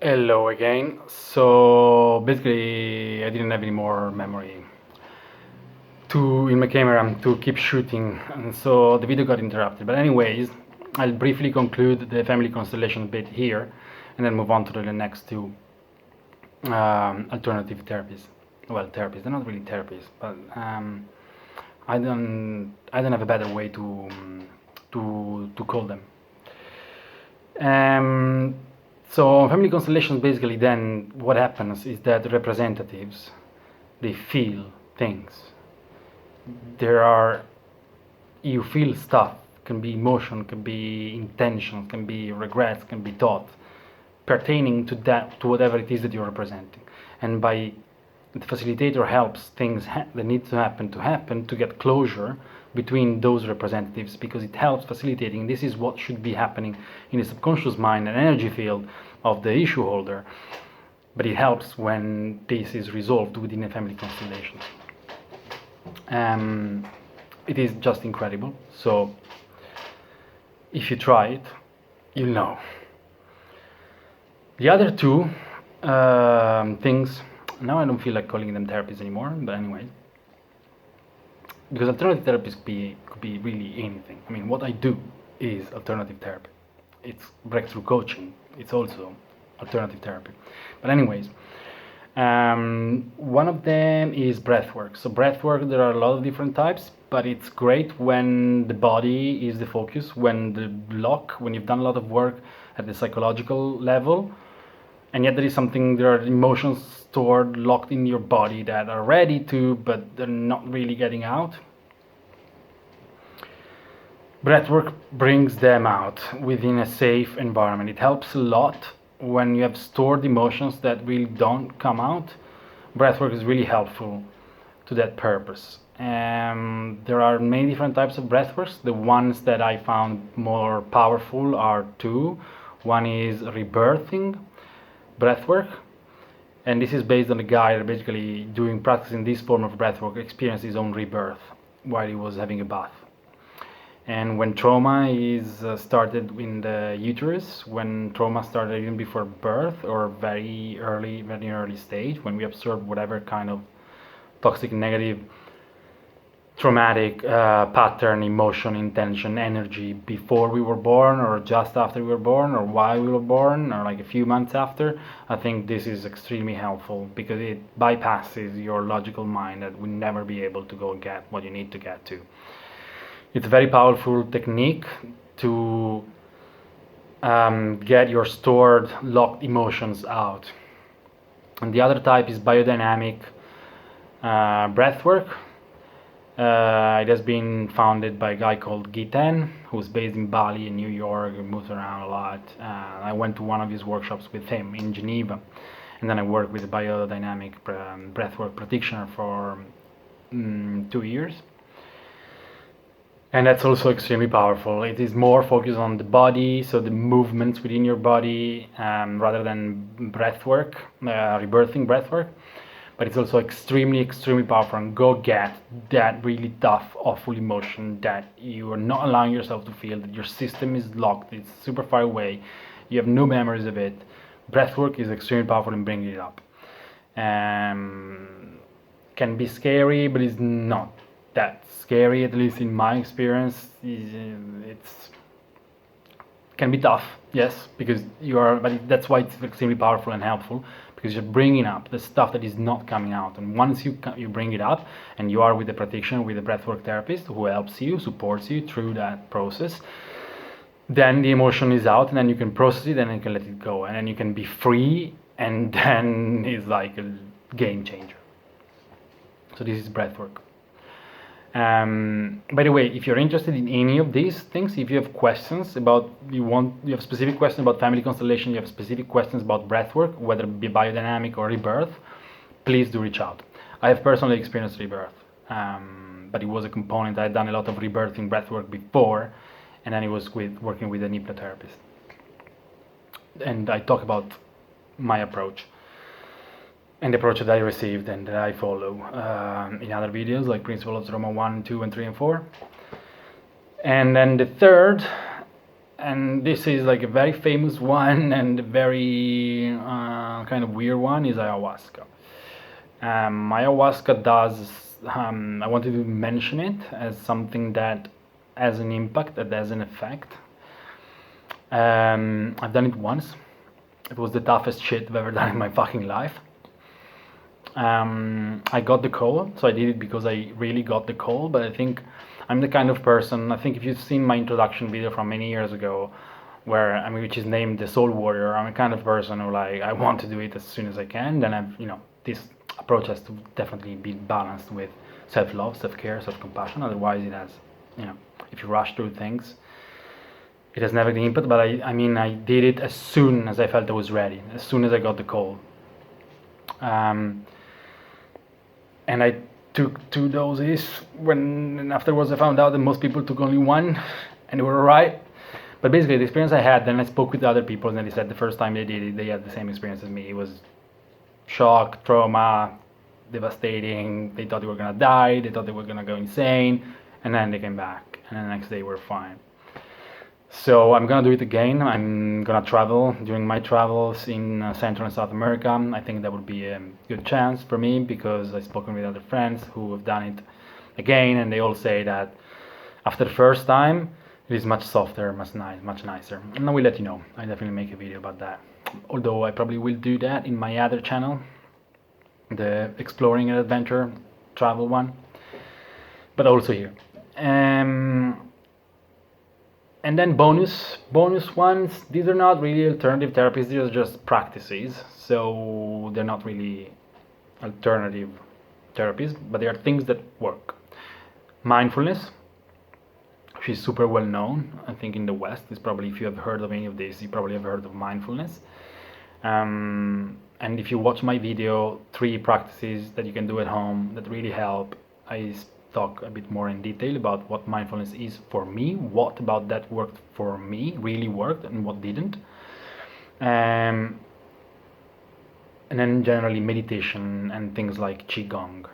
Hello again. So basically, I didn't have any more memory in my camera to keep shooting, and so the video got interrupted. But anyways, I'll briefly conclude the family constellation bit here, and then move on to the next two alternative therapies. Well, therapies. They're not really therapies, but I don't have a better way to call them. So family constellations, basically, then what happens is that representatives, they feel things. You feel stuff, can be emotion, can be intentions, can be regrets, can be thoughts pertaining to whatever it is that you're representing. And by the facilitator helps things that need to happen to get closure between those representatives, because it helps facilitating. This is what should be happening in the subconscious mind and energy field of the issue holder, but it helps when this is resolved within a family constellation. It is just incredible. So if you try it, you'll know. The other two things, now I don't feel like calling them therapies anymore, but anyway, because alternative therapies could be really anything. I mean, what I do is alternative therapy. It's breakthrough coaching. It's also alternative therapy. But anyways, one of them is breathwork. So breathwork, there are a lot of different types, but it's great when the body is the focus, when you've done a lot of work at the psychological level, and yet there are emotions stored, locked in your body that are ready to, but they're not really getting out. Breathwork brings them out within a safe environment. It helps a lot when you have stored emotions that really don't come out. Breathwork is really helpful to that purpose. There are many different types of breathworks. The ones that I found more powerful are two. One is rebirthing breathwork, and this is based on a guy that basically practicing this form of breathwork experienced his own rebirth while he was having a bath. And when trauma is started in the uterus, when trauma started even before birth or very early stage, when we absorb whatever kind of toxic, negative, traumatic pattern, emotion, intention, energy before we were born, or just after we were born, or while we were born, or like a few months after, I think this is extremely helpful because it bypasses your logical mind that will never be able to go get what you need to get to. It's a very powerful technique to get your stored, locked emotions out. And the other type is biodynamic breathwork. It has been founded by a guy called Giten, who's based in Bali and New York, and moves around a lot. I went to one of his workshops with him in Geneva, and then I worked with a biodynamic breathwork practitioner for 2 years. And that's also extremely powerful. It is more focused on the body, so the movements within your body, rather than breathwork, rebirthing breathwork. But it's also extremely powerful, and go get that really tough, awful emotion that you are not allowing yourself to feel, that your system is locked, it's super far away, you have no memories of it. Breathwork is extremely powerful in bringing it up. Can be scary, but it's not that scary, at least in my experience. It's can be tough, yes, because but that's why it's extremely powerful and helpful, because you're bringing up the stuff that is not coming out. And once you bring it up, and you are with the practitioner, with the breathwork therapist who helps you, supports you through that process, then the emotion is out, and then you can process it, and you can let it go, and then you can be free, and then it's like a game changer. So this is breathwork. By the way, if you're interested in any of these things, if you have questions about, you have specific questions about family constellation, you have specific questions about breathwork, whether it be biodynamic or rebirth, please do reach out. I have personally experienced rebirth, but it was a component. I had done a lot of rebirthing breathwork before, and then it was working with an hypnotherapist. And I talk about my approach, and the approach that I received and that I follow in other videos, like Principle of Trauma 1, 2, and 3, and 4. And then the third and this is like a very famous one and a very kind of weird one, is ayahuasca. Ayahuasca does, I wanted to mention it as something that has an impact, that has an effect. I've done it once. It was the toughest shit I've ever done in my fucking life. I got the call, so I did it because I really got the call, but I think I'm the kind of person, I think if you've seen my introduction video from many years ago, where, I mean, which is named The Soul Warrior, I'm the kind of person who, like, I want to do it as soon as I can, then I've, this approach has to definitely be balanced with self-love, self-care, self-compassion, otherwise it has, if you rush through things, it has never the input, but I mean, I did it as soon as I felt I was ready, as soon as I got the call. And I took 2 doses, and afterwards I found out that most people took only 1, and they were alright. But basically the experience I had, then I spoke with other people, and they said the first time they did it, they had the same experience as me. It was shock, trauma, devastating. They thought they were gonna die, they thought they were gonna go insane, and then they came back, and the next day were fine. So I'm gonna do it again. I'm gonna travel during my travels in Central and South America. I think that would be a good chance for me, because I've spoken with other friends who have done it again, and they all say that after the first time it is much softer, much nicer. And I will let you know. I definitely make a video about that. Although I probably will do that in my other channel, the Exploring and Adventure travel one, but also here. And then bonus ones, these are not really alternative therapies, these are just practices, so they're not really alternative therapies, but they are things that work. Mindfulness, which is super well known, I think in the West, is probably, if you have heard of any of this, you probably have heard of mindfulness. And if you watch my video, 3 practices that you can do at home that really help, I talk a bit more in detail about what mindfulness is for me, what about that worked for me, really worked, and what didn't. And then generally meditation and things like Qigong.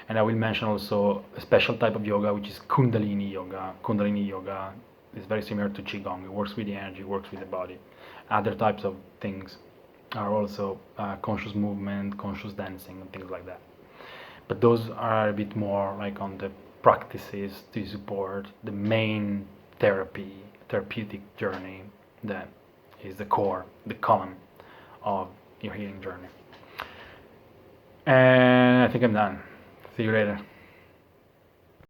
And I will mention also a special type of yoga, which is Kundalini yoga. Kundalini yoga is very similar to Qigong. It works with the energy, works with the body. Other types of things are also conscious movement, conscious dancing, and things like that. But those are a bit more like on the practices to support the main therapeutic journey that is the core, the column of your healing journey. And I think I'm done. See you later.